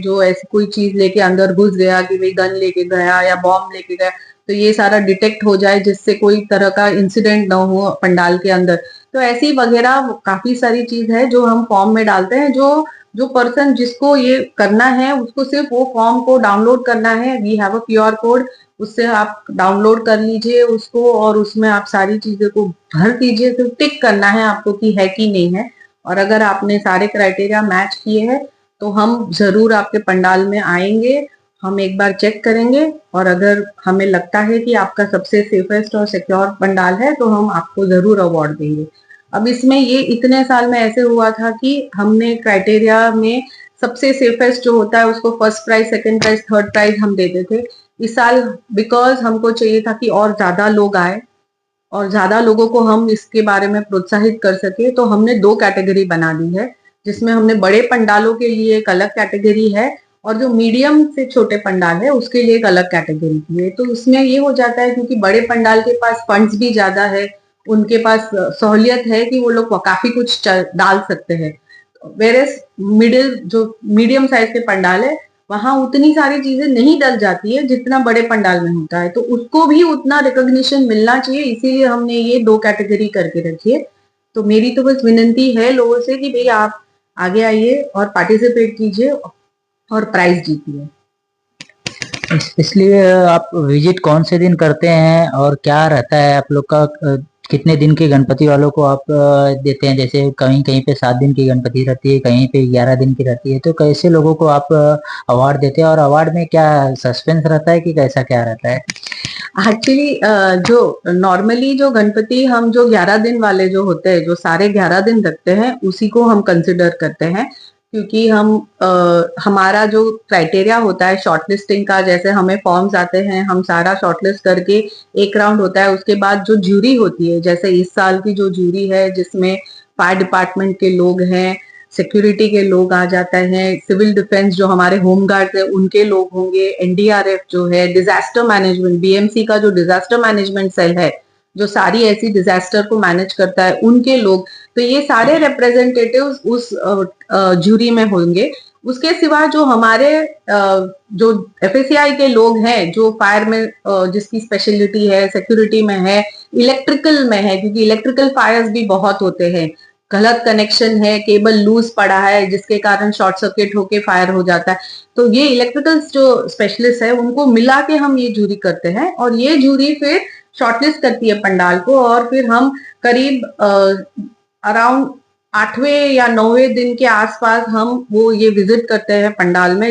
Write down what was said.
जो ऐसी कोई चीज लेके अंदर घुस गया कि भाई गन लेके गया या बॉम्ब लेके गया, तो ये सारा डिटेक्ट हो जाए जिससे कोई तरह का इंसिडेंट ना हो पंडाल के अंदर। तो ऐसी वगैरह काफी सारी चीज है जो हम फॉर्म में डालते हैं। जो जो पर्सन जिसको ये करना है उसको सिर्फ वो फॉर्म को डाउनलोड करना है। We have a QR code, उससे आप डाउनलोड कर लीजिए उसको और उसमें आप सारी चीजें को भर दीजिए। तो टिक करना है आपको कि है कि नहीं है। और अगर आपने सारे क्राइटेरिया मैच किए हैं तो हम जरूर आपके पंडाल में आएंगे, हम एक बार चेक करेंगे और अगर हमें लगता है कि आपका सबसे सेफेस्ट और सिक्योर पंडाल है तो हम आपको जरूर अवार्ड देंगे। अब इसमें ये इतने साल में ऐसे हुआ था कि हमने क्राइटेरिया में सबसे सेफेस्ट जो होता है उसको first prize, second prize, third prize हम देते थे। इस साल बिकॉज हमको चाहिए था कि और ज्यादा लोग आए और ज्यादा लोगों को हम इसके बारे में प्रोत्साहित कर सके, तो हमने दो कैटेगरी बना दी है। जिसमें हमने बड़े पंडालों के लिए एक अलग कैटेगरी है और जो मीडियम से छोटे पंडाल है उसके लिए एक अलग कैटेगरी की है। तो उसमें ये हो जाता है क्योंकि बड़े पंडाल के पास फंड्स भी ज्यादा है, उनके पास सहूलियत है कि वो लोग काफी कुछ डाल सकते हैं। वेरेस मिडिल जो मीडियम साइज के पंडाल है वहां उतनी सारी चीजें नहीं डल जाती है जितना बड़े पंडाल में होता है, तो उसको भी उतना रिकॉग्निशन मिलना चाहिए, इसीलिए हमने ये दो कैटेगरी करके रखी है। तो मेरी तो बस विनंती है लोगों से कि भाई आप आगे आइए और पार्टिसिपेट कीजिए और प्राइज जीतिए। इसलिए आप विजिट कौन से दिन करते हैं और क्या रहता है आप लोग का? कितने दिन के गणपति वालों को आप देते हैं? जैसे कहीं कहीं पे 7 दिन की गणपति रहती है, कहीं पे 11 दिन की रहती है, तो कैसे लोगों को आप अवार्ड देते हैं? और अवार्ड में क्या सस्पेंस रहता है कि कैसा क्या रहता है? एक्चुअली जो नॉर्मली जो गणपति हम जो 11 दिन वाले जो होते हैं, जो सारे 11 दिन रखते हैं, उसी को हम कंसिडर करते हैं। क्योंकि हम हमारा जो क्राइटेरिया होता है शॉर्टलिस्टिंग का, जैसे हमें फॉर्म्स आते हैं, हम सारा शॉर्टलिस्ट करके एक राउंड होता है, उसके बाद जो ज्यूरी होती है, जैसे इस साल की जो ज्यूरी है जिसमें फायर डिपार्टमेंट के लोग हैं, सिक्योरिटी के लोग आ जाते हैं, सिविल डिफेंस जो हमारे होम गार्ड है उनके लोग होंगे, एनडीआरएफ जो है, डिजास्टर मैनेजमेंट, बीएमसी का जो डिजास्टर मैनेजमेंट सेल है जो सारी ऐसी डिजास्टर को मैनेज करता है, उनके लोग। तो ये सारे रिप्रेजेंटेटिव्स उस ज्यूरी में होंगे। उसके सिवा जो हमारे जो एफएससीआई के लोग हैं, जो फायर में जिसकी स्पेशलिटी है, सिक्योरिटी में है, इलेक्ट्रिकल में है, क्योंकि इलेक्ट्रिकल फायर्स भी बहुत होते हैं, गलत कनेक्शन है, केबल लूज पड़ा है जिसके कारण शॉर्ट सर्किट होके फायर हो जाता है। तो ये इलेक्ट्रिकल जो स्पेशलिस्ट है उनको मिला के हम ये जूरी करते हैं और ये जूरी फिर शॉर्टलिस्ट करती है पंडाल को और फिर हम करीब अराउंड 8वें या 9वें दिन के आसपास हम वो ये विजिट करते हैं पंडाल में।